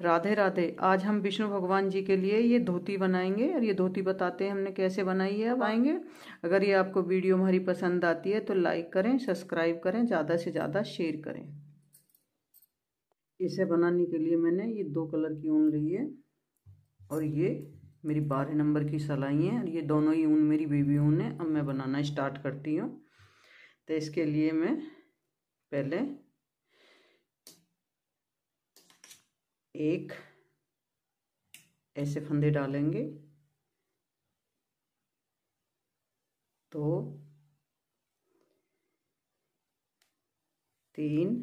राधे राधे। आज हम विष्णु भगवान जी के लिए ये धोती बनाएंगे और ये धोती बताते हैं हमने कैसे बनाई है। अब आएंगे। अगर ये आपको वीडियो हमारी पसंद आती है तो लाइक करें, सब्सक्राइब करें, ज़्यादा से ज़्यादा शेयर करें। इसे बनाने के लिए मैंने ये 2 कलर की ऊन ली है और ये मेरी 12 नंबर की सिलाई है और ये दोनों ही ऊन मेरी बेबी ऊन है। अब मैं बनाना स्टार्ट करती हूँ। तो इसके लिए मैं पहले एक ऐसे फंदे डालेंगे, 2 3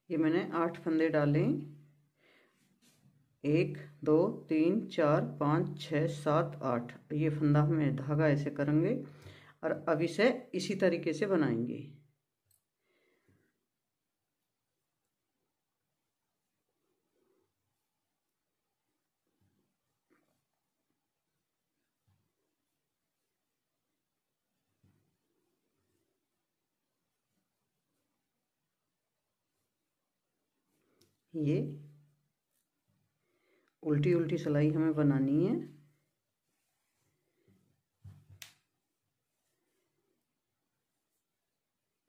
ये मैंने 8 फंदे डाले। 1 2 3 4 5 6 7 8। ये फंदा में धागा ऐसे करेंगे और अब इसे इसी तरीके से बनाएंगे। ये उल्टी उल्टी सिलाई हमें बनानी है।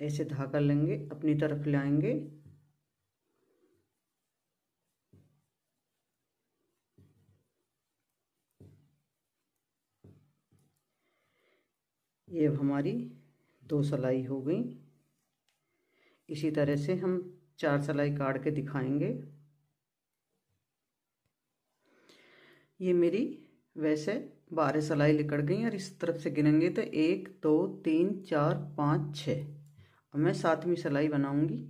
ऐसे धागा लेंगे, अपनी तरफ लाएंगे, ये अब हमारी 2 सिलाई हो गई। इसी तरह से हम 4 सिलाई काट के दिखाएंगे। ये मेरी वैसे 12 सिलाई निकल गई और इस तरफ से गिनेंगे तो 1 2 3 4 5 6। अब मैं 7वीं सिलाई बनाऊंगी।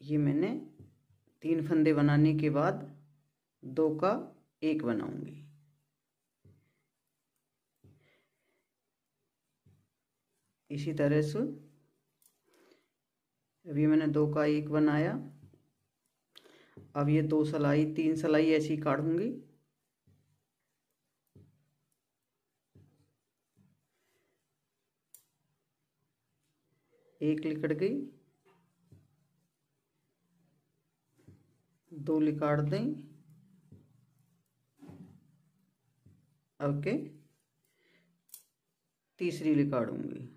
ये मैंने 3 फंदे बनाने के बाद 2 का 1 बनाऊंगी। इसी तरह से अभी मैंने 2 का 1 बनाया। अब ये 2 सिलाई 3 सिलाई ऐसी काटूंगी। एक लिकड़ गई, 2 लिकाड़ दें। अब के तीसरी लिकाड़ूंगी।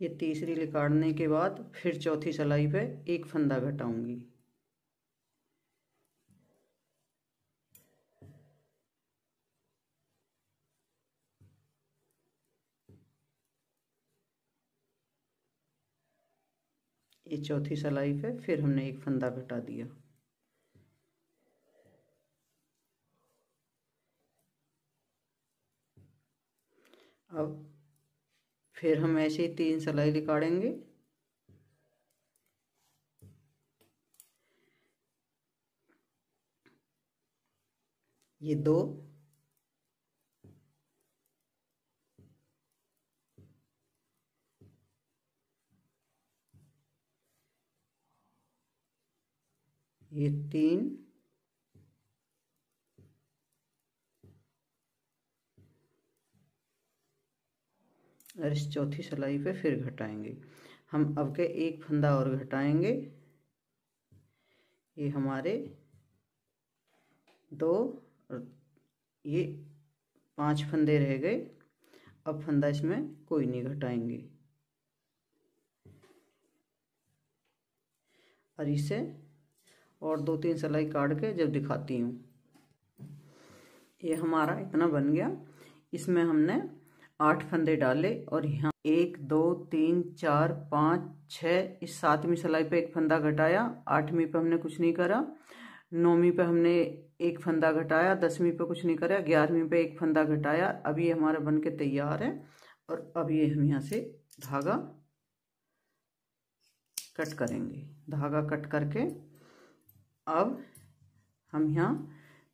ये तीसरी लिकाड़ने के बाद फिर चौथी सिलाई पे 1 फंदा घटाऊंगी। ये चौथी सिलाई पे फिर हमने 1 फंदा घटा दिया। अब फिर हम ऐसे ही 3 सिलाई निकालेंगे। ये 2 ये 3 और इस चौथी सिलाई पे फिर घटाएंगे। हम अब के 1 फंदा और घटाएंगे। ये हमारे 2 और ये 5 फंदे रह गए। अब फंदा इसमें कोई नहीं घटाएंगे और इसे और 2-3 सिलाई काट के जब दिखाती हूँ। ये हमारा इतना बन गया। इसमें हमने 8 फंदे डाले और यहाँ 1 2 3 4 5 6 इस 7वीं सिलाई पे 1 फंदा घटाया। 8वीं पे हमने कुछ नहीं करा। 9वीं पे हमने 1 फंदा घटाया। 10वीं पे कुछ नहीं करा। 11वीं पे 1 फंदा घटाया। अब ये हमारा बन के तैयार है और अब ये हम यहाँ से धागा कट करेंगे। धागा कट करके अब हम यहाँ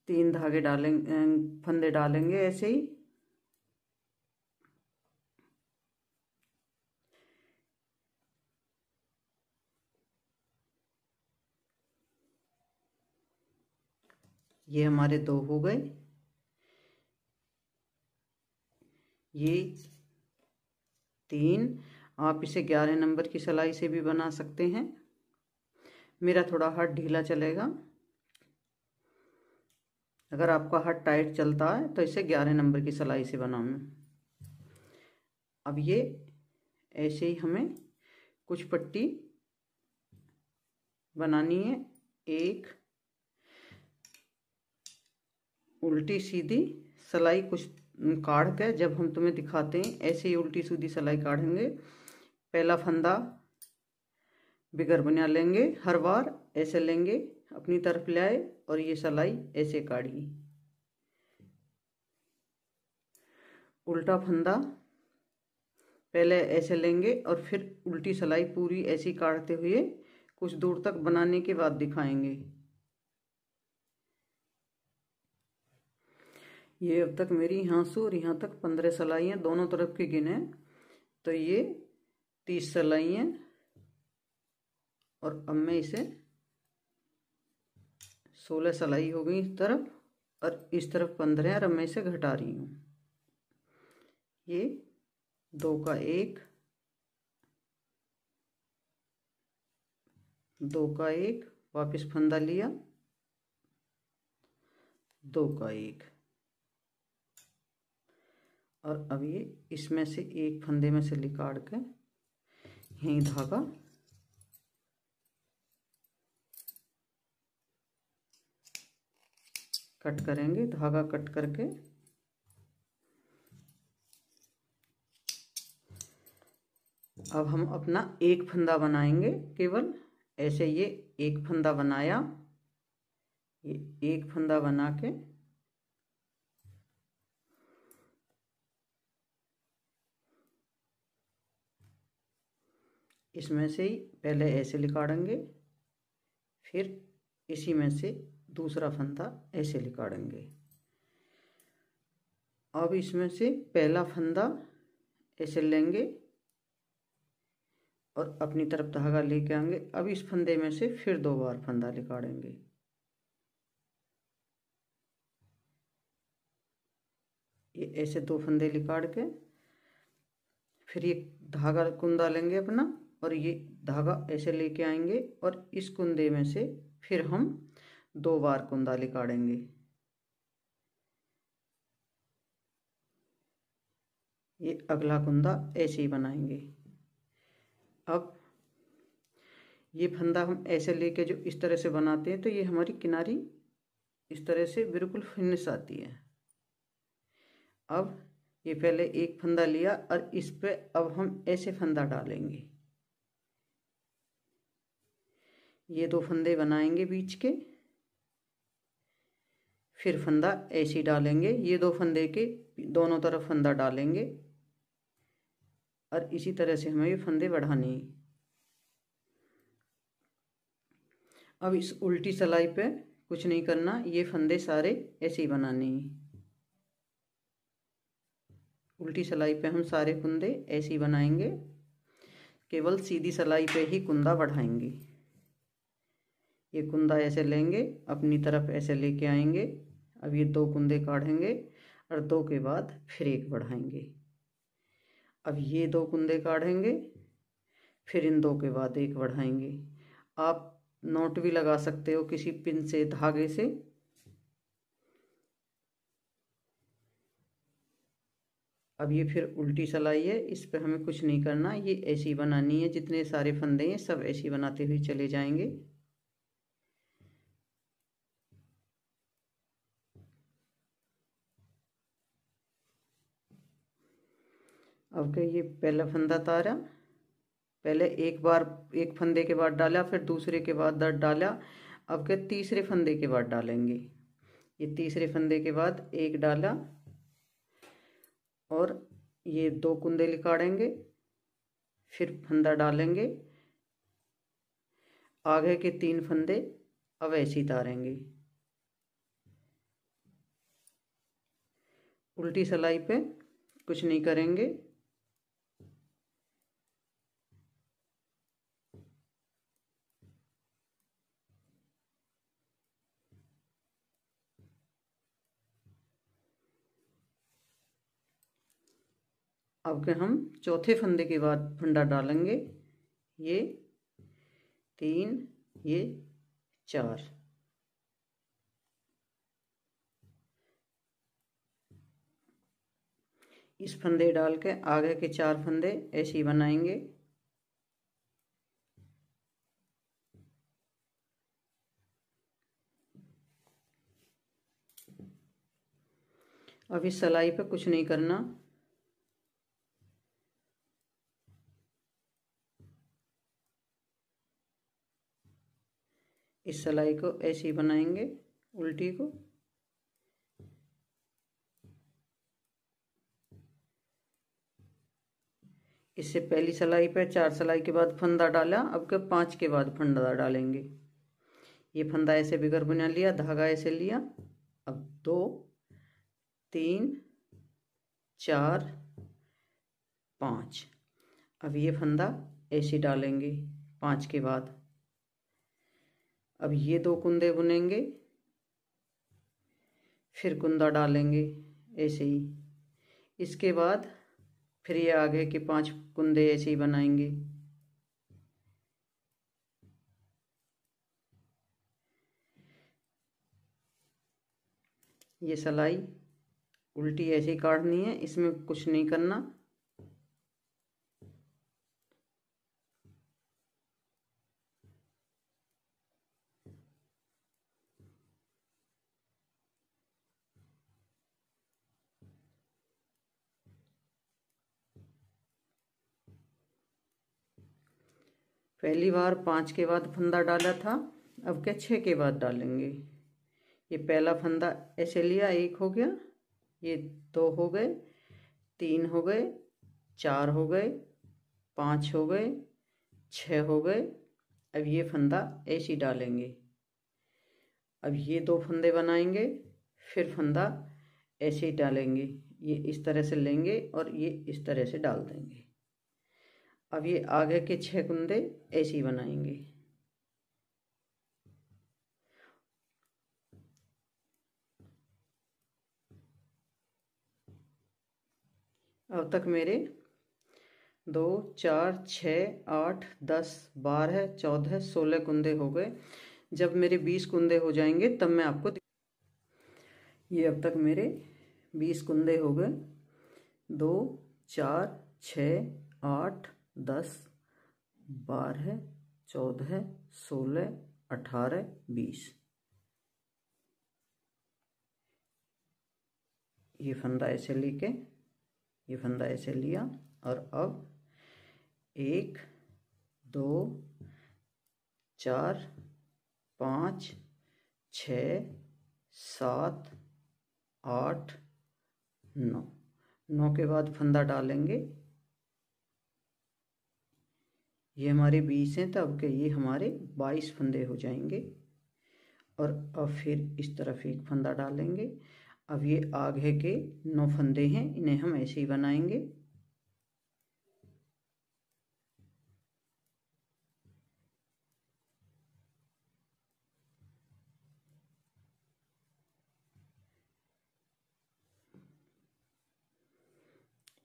3 धागे डालेंगे, फंदे डालेंगे ऐसे ही। ये हमारे 2 हो गए। ये 3। आप इसे 11 नंबर की सिलाई से भी बना सकते हैं। मेरा थोड़ा हाथ ढीला चलेगा। अगर आपका हाथ टाइट चलता है तो इसे 11 नंबर की सिलाई से बनाऊँ। अब ये ऐसे ही हमें कुछ पट्टी बनानी है। एक उल्टी सीधी सिलाई कुछ काट के, जब हम तुम्हें दिखाते हैं ऐसे ही उल्टी सीधी सिलाई काटेंगे। पहला फंदा बिगर बुनिया लेंगे, हर बार ऐसे लेंगे, अपनी तरफ ले आए और ये सिलाई ऐसे काटिए। उल्टा फंदा पहले ऐसे लेंगे और फिर उल्टी सिलाई पूरी ऐसी काटते हुए कुछ दूर तक बनाने के बाद दिखाएंगे। ये अब तक मेरी यहाँ से और यहाँ तक 15 सिलाई हैं, दोनों तरफ के गिने तो ये 30 सिलाई हैं। और अब मैं इसे 16 सिलाई हो गई इस तरफ और इस तरफ 15 और अब मैं इसे घटा रही हूँ। ये 2 का 1, 2 का 1, वापस फंदा लिया, 2 का 1 और अब ये इसमें से एक फंदे में से निकाल के यहीं धागा कट करेंगे। धागा कट करके अब हम अपना एक फंदा बनाएंगे। केवल ऐसे ये एक फंदा बनाया, ये एक फंदा बना के इसमें से ही पहले ऐसे निकालेंगे, फिर इसी में से दूसरा फंदा ऐसे निकालेंगे। अब इसमें से पहला फंदा ऐसे लेंगे और अपनी तरफ धागा लेके आएंगे। अब इस फंदे में से फिर 2 बार फंदा निकालेंगे। ये ऐसे 2 फंदे निकाल के फिर ये धागा कुंदा लेंगे अपना और ये धागा ऐसे लेके आएंगे और इस कुंदे में से फिर हम 2 बार कुंदा निकालेंगे। ये अगला कुंदा ऐसे ही बनाएंगे। अब ये फंदा हम ऐसे लेके जो इस तरह से बनाते हैं तो ये हमारी किनारी इस तरह से बिल्कुल फिनिश आती है। अब ये पहले एक फंदा लिया और इस पे अब हम ऐसे फंदा डालेंगे। ये 2 फंदे बनाएंगे बीच के, फिर फंदा ऐसे डालेंगे। ये 2 फंदे के दोनों तरफ फंदा डालेंगे और इसी तरह से हमें ये फंदे बढ़ाने हैं। अब इस उल्टी सिलाई पे कुछ नहीं करना, ये फंदे सारे ऐसे ही बनाने हैं। उल्टी सिलाई पे हम सारे कुंदे ऐसे ही बनाएंगे, केवल सीधी सिलाई पे ही कुंदा बढ़ाएंगे। ये कुंदा ऐसे लेंगे, अपनी तरफ ऐसे लेके आएंगे। अब ये 2 कुंदे काटेंगे और 2 के बाद फिर 1 बढ़ाएंगे। अब ये 2 कुंदे काटेंगे, फिर इन 2 के बाद 1 बढ़ाएंगे। आप नोट भी लगा सकते हो किसी पिन से, धागे से। अब ये फिर उल्टी सिलाई है, इस पे हमें कुछ नहीं करना, ये ऐसी बनानी है। जितने सारे फंदे हैं सब ऐसी बनाते हुए चले जाएंगे। अब क्या, ये पहला फंदा तारा, पहले एक बार एक फंदे के बाद डाला, फिर दूसरे के बाद डाला। अब क्या, तीसरे फंदे के बाद डालेंगे। ये तीसरे फंदे के बाद 1 डाला और ये 2 कुंदे निकालेंगे फिर फंदा डालेंगे, आगे के 3 फंदे अब ऐसे ही तारेंगे। उल्टी सिलाई पे कुछ नहीं करेंगे। अब के हम चौथे फंदे के बाद फंदा डालेंगे, ये 3, ये 4। इस फंदे डाल के आगे के 4 फंदे ऐसे ही बनाएंगे। अब इस सिलाई पे कुछ नहीं करना, इस सिलाई को ऐसे ही बनाएंगे उल्टी को। इससे पहली सिलाई पे 4 सिलाई के बाद फंदा डाला, अब के 5 के बाद फंदा डालेंगे। ये फंदा ऐसे बिगर बना लिया, धागा ऐसे लिया। अब 2, 3, 4, 5। अब ये फंदा ऐसे डालेंगे 5 के बाद। अब ये 2 कुंदे बुनेंगे, फिर कुंदा डालेंगे ऐसे ही। इसके बाद फिर ये आगे के 5 कुंदे ऐसे ही बनाएंगे। ये सिलाई उल्टी ऐसे ही काटनी है, इसमें कुछ नहीं करना। पहली बार 5 के बाद फंदा डाला था, अब क्या 6 के बाद डालेंगे। ये पहला फंदा ऐसे लिया, 1 हो गया, ये 2 हो गए, 3 हो गए, 4 हो गए, 5 हो गए, 6 हो गए। अब ये फंदा ऐसे ही डालेंगे। अब ये 2 फंदे बनाएंगे, फिर फंदा ऐसे ही डालेंगे। ये इस तरह से लेंगे और ये इस तरह से डाल देंगे। अब ये आगे के 6 कुंदे ऐसे ही बनाएंगे। अब तक मेरे 2, 4, 6, 8, 10, 12, 14, 16 कुंदे हो गए। जब मेरे 20 कुंदे हो जाएंगे तब मैं आपको ये अब तक मेरे 20 कुंदे हो गए। 2, 4, 6, 8, 10, 12, 14, 16, 18, 20। ये फंदा ऐसे लेके, ये फंदा ऐसे लिया और अब 1, 2, 4, 5, 6, 7, 8, 9। 9 के बाद फंदा डालेंगे। ये हमारे 20 हैं, तब के ये हमारे 22 फंदे हो जाएंगे। और अब फिर इस तरफ एक फंदा डालेंगे। अब ये आगे के 9 फंदे हैं, इन्हें हम ऐसे ही बनाएंगे।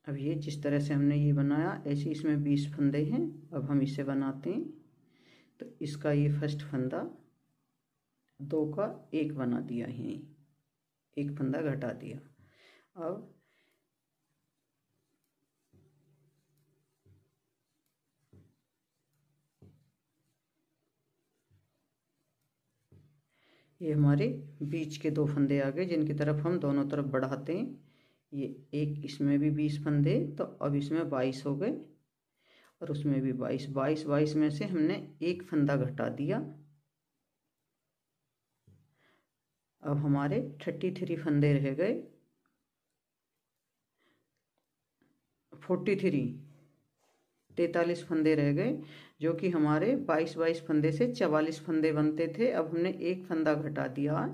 अब ये जिस तरह से हमने ये बनाया, ऐसे इसमें 20 फंदे हैं। अब हम इसे बनाते हैं। तो इसका ये फर्स्ट फंदा 2 का 1 बना दिया है, 1 फंदा घटा दिया। अब ये हमारे बीच के 2 फंदे आ गए, जिनकी तरफ हम दोनों तरफ बढ़ाते हैं। ये एक, इसमें भी 20 फंदे, तो अब इसमें 22 हो गए और उसमें भी 22। 22 में से हमने 1 फंदा घटा दिया। अब हमारे 33 फंदे रह गए। 43 43 फंदे रह गए, जो कि हमारे 22 फंदे से 44 फंदे बनते थे। अब हमने एक फंदा घटा दिया,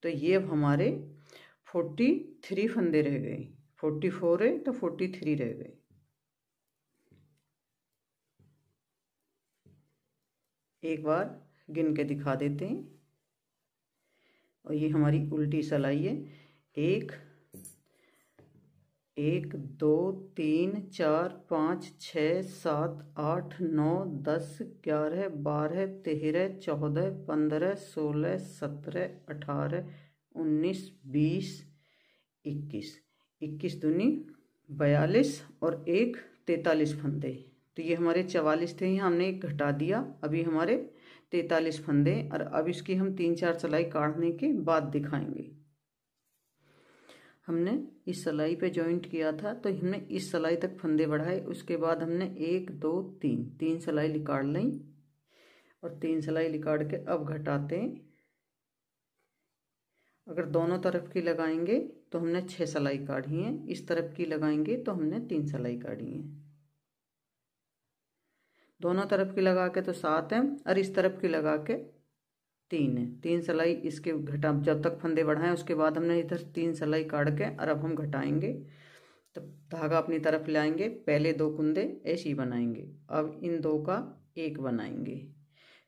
तो ये अब हमारे 43 फंदे रह गए। 44 है तो 43 रह गए। एक बार गिन के दिखा देते हैं। और ये हमारी उल्टी सिलाई है। 1 1 2 3 4 5 6 7 8 9 10 11 12 13 14 15 16 17 18 19 20 21 21 दूनी 42 और 1 43 फंदे। तो ये हमारे 44 थे, यहाँ हमने एक घटा दिया। अभी हमारे 43 फंदे, और अब इसकी हम 3-4 सिलाई काटने के बाद दिखाएंगे। हमने इस सिलाई पे जॉइंट किया था, तो हमने इस सिलाई तक फंदे बढ़ाए। उसके बाद हमने 1 2 3 सिलाई निकाल ली, और 3 सिलाई निकाल के अब घटाते हैं। अगर दोनों तरफ की लगाएंगे तो हमने 6 सिलाई काटी है, इस तरफ की लगाएंगे तो हमने 3 सिलाई काटी है। दोनों तरफ की लगा के तो 7 है, और इस तरफ की लगा के 3 है। 3 सिलाई इसके घटा, जब तक फंदे बढ़ाएं उसके बाद हमने इधर 3 सिलाई काट के, और अब हम घटाएंगे। तब धागा अपनी तरफ लाएंगे, पहले 2 कुंदे ऐसे ही बनाएंगे। अब इन 2 का 1 बनाएंगे,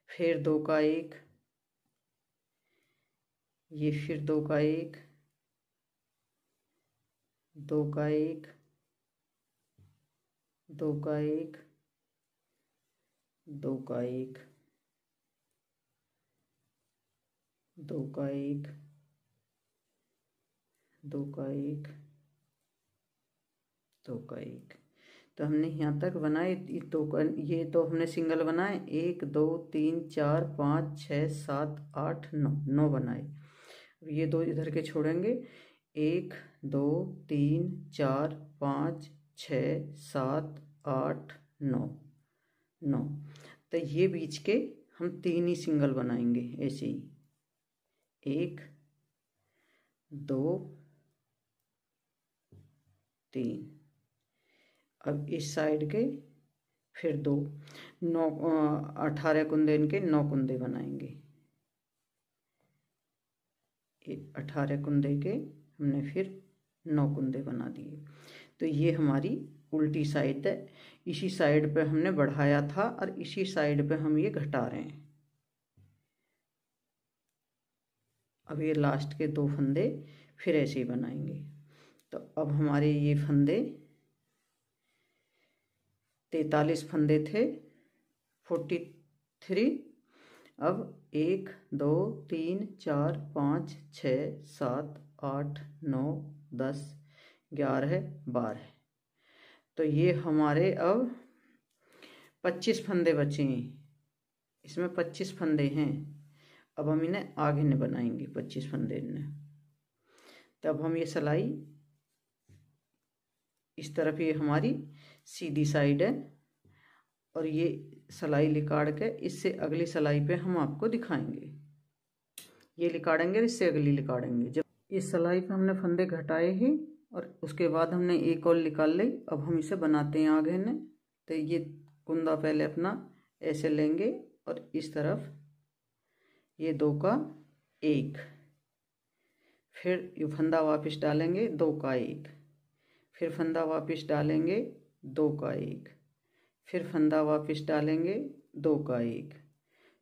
फिर 2 का 1, ये फिर 2 का 1, 2 का 1, 2 का 1, 2 का 1, 2 का 1, 2 का 1, 2 का 1। तो हमने यहाँ तक बनाए। ये तो हमने सिंगल बनाए, 1 2 3 4 5 6 7 8 9 बनाए। ये 2 इधर के छोड़ेंगे, 1 2 3 4 5 6 7 8 9। तो ये बीच के हम 3 ही सिंगल बनाएंगे ऐसे ही, 1 2 3। अब इस साइड के फिर 2 9 18 कुंदे, इनके 9 कुंदे बनाएंगे। 18 कुंदे के हमने फिर 9 कुंदे बना दिए। तो ये हमारी उल्टी साइड है। इसी साइड पे हमने बढ़ाया था, और इसी साइड पे हम ये घटा रहे हैं। अब ये लास्ट के 2 फंदे फिर ऐसे ही बनाएंगे। तो अब हमारे ये फंदे 43 फंदे थे, 43। अब 1 2 3 4 5 6 7 8 9 10 11 12। तो ये हमारे अब 25 फंदे बचे हैं। इसमें 25 फंदे हैं। अब हम इन्हें आगे न बनाएंगे 25 फंदे इन्हें। तब हम ये सिलाई इस तरफ, ये हमारी सीधी साइड है, और ये सिलाई लिकाड़ के इससे अगली सिलाई पे हम आपको दिखाएंगे। ये लिकाड़ेंगे, इससे अगली लिकाड़ेंगे। जब इस सिलाई पे हमने फंदे घटाए ही, और उसके बाद हमने एक और निकाल ली। अब हम इसे बनाते हैं आगे ने। तो ये कुंदा पहले अपना ऐसे लेंगे, और इस तरफ ये 2 का 1, फिर ये फंदा वापस डालेंगे, 2 का 1, फिर फंदा वापस डालेंगे, 2 का 1, फिर फंदा वापस डालेंगे, 2 का 1,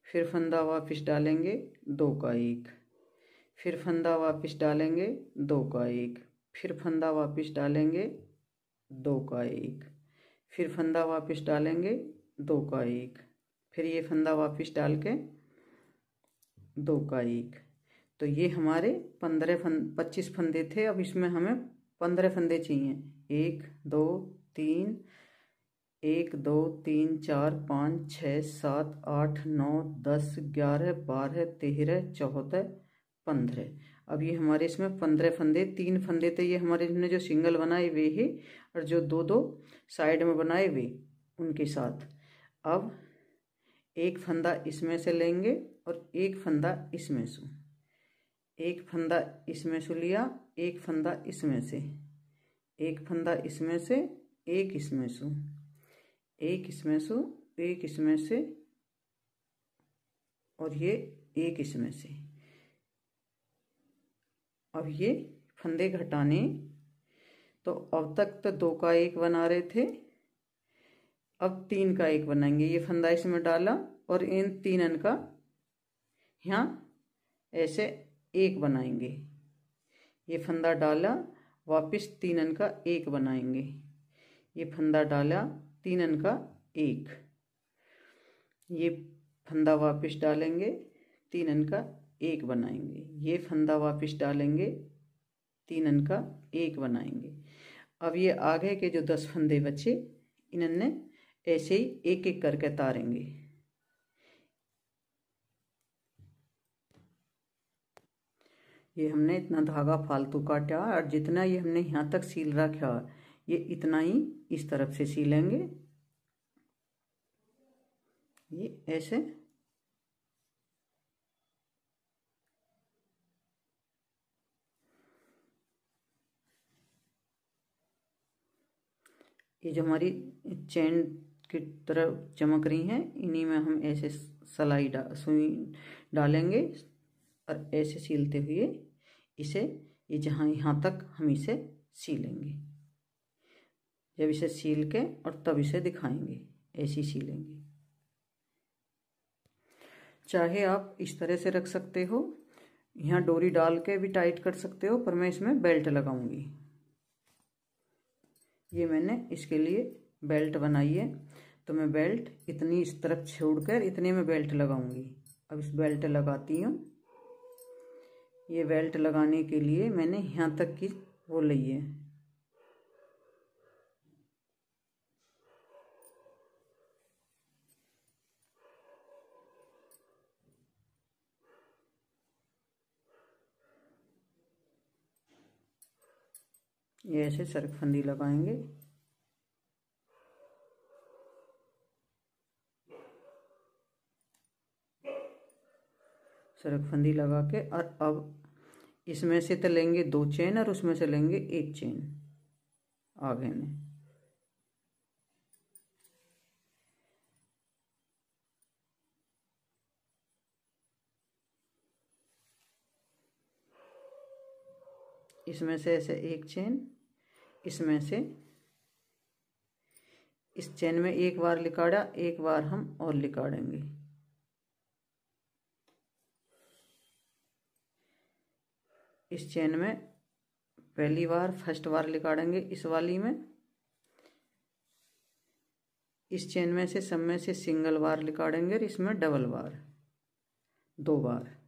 फिर फंदा वापस डालेंगे, 2 का 1, फिर फंदा वापस डालेंगे, 2 का 1, फिर फंदा वापस डालेंगे, 2 का 1, फिर फंदा वापस डालेंगे, 2 का 1, फिर ये फंदा वापस डाल के 2 का 1। तो ये हमारे 25 फंदे थे। अब इसमें हमें 15 फंदे चाहिए। 1 2 3 1 2 3 4 5 6 7 8 9 10 11 12 13 14 15। अब ये हमारे इसमें 15 फंदे, 3 फंदे थे ये हमारे, हमने जो सिंगल बनाए वे ही, और जो 2 साइड में बनाए वे उनके साथ। अब एक फंदा इसमें से लेंगे, और एक फंदा इसमें से, एक फंदा इसमें से लिया, एक फंदा इसमें से, एक फंदा इसमें से, एक इसमें से, एक इसमें से, एक इसमें से और ये एक इसमें से। अब ये फंदे घटाने, तो अब तक तो 2 का 1 बना रहे थे, अब 3 का 1 बनाएंगे। ये फंदा इसमें डाला और इन 3 का यहाँ ऐसे 1 बनाएंगे। ये फंदा डाला, वापस 3 का 1 बनाएंगे। ये फंदा डाला, 3 का 1, ये फंदा वापस डालेंगे, 3 का 1 बनाएंगे। ये फंदा वापस डालेंगे, 3 का 1 बनाएंगे। अब ये आगे के जो 10 फंदे बचे, इन्होंने ऐसे ही एक एक करके तारेंगे। ये हमने इतना धागा फालतू काटा और जितना ये हमने यहाँ तक सील रखा, ये इतना ही इस तरफ से सीलेंगे। ये ऐसे ये जो हमारी चैन की तरह चमक रही हैं, इन्हीं में हम ऐसे सिलाई सुई डालेंगे और ऐसे सीलते हुए इसे, ये जहाँ यहाँ तक हम इसे सीलेंगे। जब इसे सील के और तब इसे दिखाएंगे, ऐसे सीलेंगे। चाहे आप इस तरह से रख सकते हो, यहाँ डोरी डाल के भी टाइट कर सकते हो, पर मैं इसमें बेल्ट लगाऊंगी। ये मैंने इसके लिए बेल्ट बनाई है, तो मैं बेल्ट इतनी इस तरफ छोड़कर इतने में बेल्ट लगाऊंगी। अब इस बेल्ट लगाती हूँ। ये बेल्ट लगाने के लिए मैंने यहाँ तक की वो ली है। ये ऐसे सरकफंदी लगाएंगे। सरकफंदी लगा के, और अब इसमें से तो लेंगे 2 चेन और उसमें से लेंगे 1 चेन आगे में। इसमें से ऐसे 1 चेन, इसमें से इस चेन में 1 बार लिकाड़ा, 1 बार हम और लिकाड़ेंगे। इस चेन में पहली बार फर्स्ट बार लिकाड़ेंगे इस वाली में। इस चेन में से सब में से सिंगल बार लिकाड़ेंगे और इसमें डबल बार 2 बार।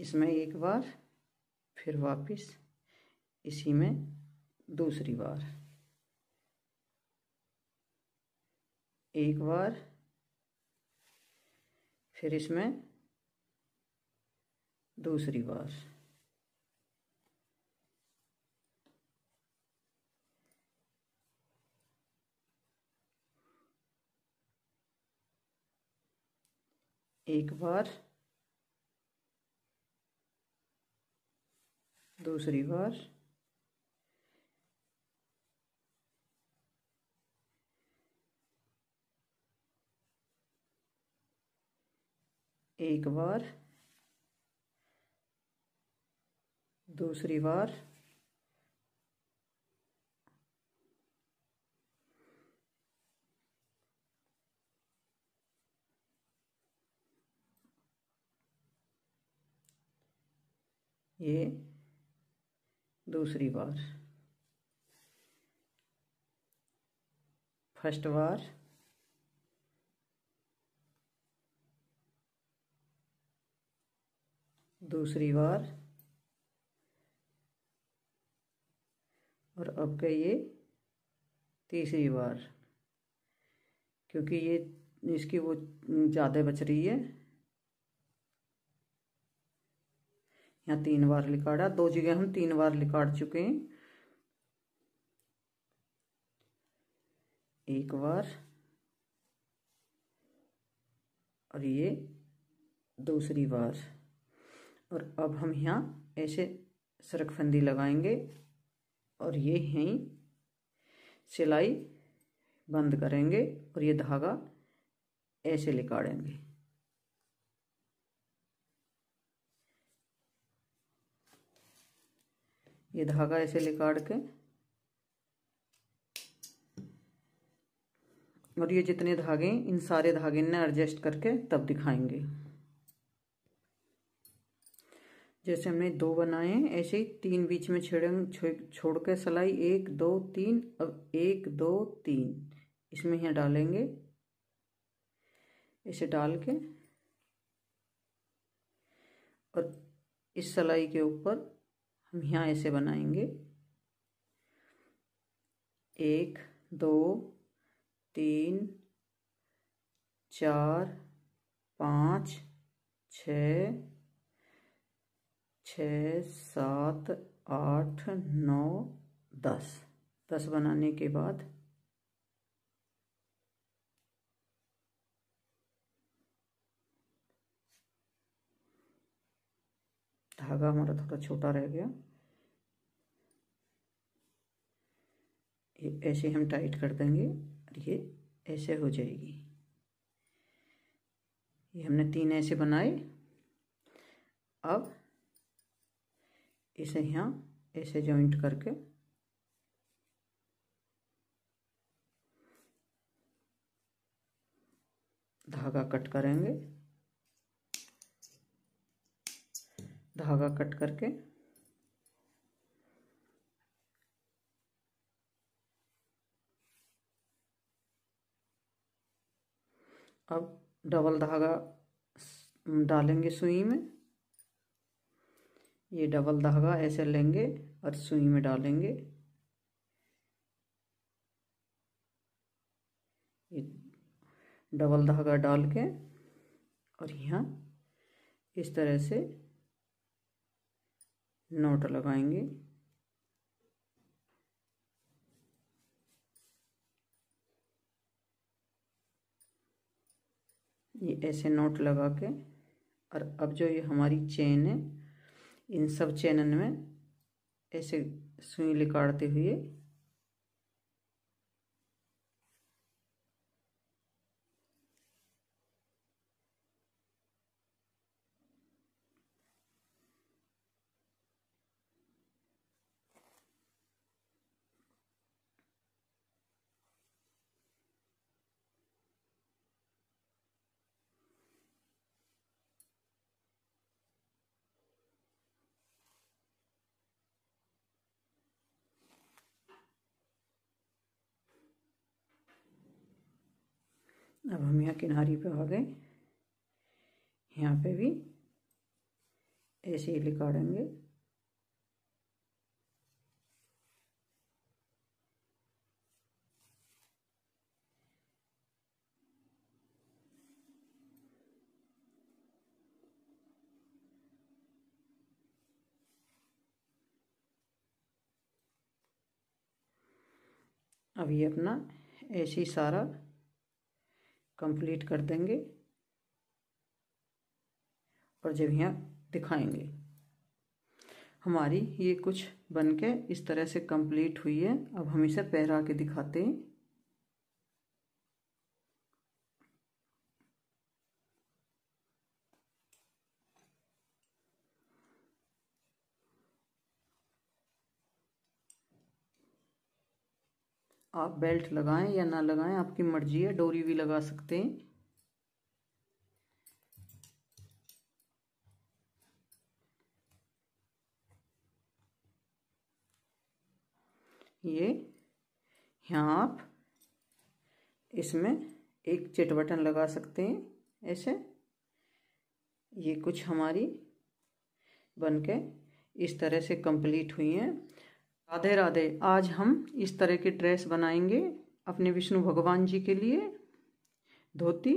इसमें 1 बार, फिर वापस इसी में दूसरी बार 1 बार, फिर इसमें दूसरी बार। एक बार, दूसरी बार, एक बार, दूसरी बार, ये दूसरी बार, फर्स्ट बार, दूसरी बार, और अब का ये तीसरी बार, क्योंकि ये इसकी वो ज़्यादा बच रही है। यहाँ 3 बार लिकाड़ा, 2 जगह हम 3 बार लिकाड़ चुके हैं। 1 बार, और ये दूसरी बार। और अब हम यहाँ ऐसे सरकफंदी लगाएंगे और ये यहीं सिलाई बंद करेंगे और ये धागा ऐसे लिकाड़ेंगे। ये धागा ऐसे लिकाड़ के, और ये जितने धागे इन सारे धागे ने एडजस्ट करके तब दिखाएंगे। जैसे हमने 2 बनाए हैं ऐसे ही 3 बीच में छोड़ के सिलाई 1 2 3। अब 1 2 3 इसमें यहाँ डालेंगे, इसे डाल के और इस सिलाई के ऊपर हम यहाँ ऐसे बनाएंगे 1 2 3 4 5 6 6 7 8 9 10। 10 बनाने के बाद धागा हमारा थोड़ा छोटा रह गया, ये ऐसे हम टाइट कर देंगे और ये ऐसे हो जाएगी। ये हमने 3 ऐसे बनाए। अब इसे यहाँ ऐसे जॉइंट करके धागा कट करेंगे। धागा कट करके अब डबल धागा डालेंगे सुई में। ये डबल धागा ऐसे लेंगे और सुई में डालेंगे। ये डबल धागा डाल के और यहाँ इस तरह से नॉट लगाएंगे। ये ऐसे नॉट लगा के, और अब जो ये हमारी चेन है इन सब चेनन में ऐसे सुई लिकाड़ते हुए अब हम यहाँ किनारी पे आ गए। यहाँ पे भी ऐसे ही लिकाड़ेंगे। अब ये अपना ऐसे ही सारा कंप्लीट कर देंगे और जब यहाँ दिखाएंगे। हमारी ये कुछ बनके इस तरह से कंप्लीट हुई है। अब हम इसे पहरा के दिखाते हैं। आप बेल्ट लगाएं या ना लगाएं आपकी मर्जी है, डोरी भी लगा सकते हैं। ये यहाँ आप इसमें एक चिट बटन लगा सकते हैं ऐसे। ये कुछ हमारी बनके इस तरह से कंप्लीट हुई हैं। राधे राधे। आज हम इस तरह की ड्रेस बनाएंगे अपने विष्णु भगवान जी के लिए। धोती,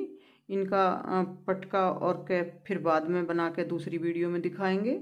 इनका पटका और कैप फिर बाद में बना के दूसरी वीडियो में दिखाएंगे।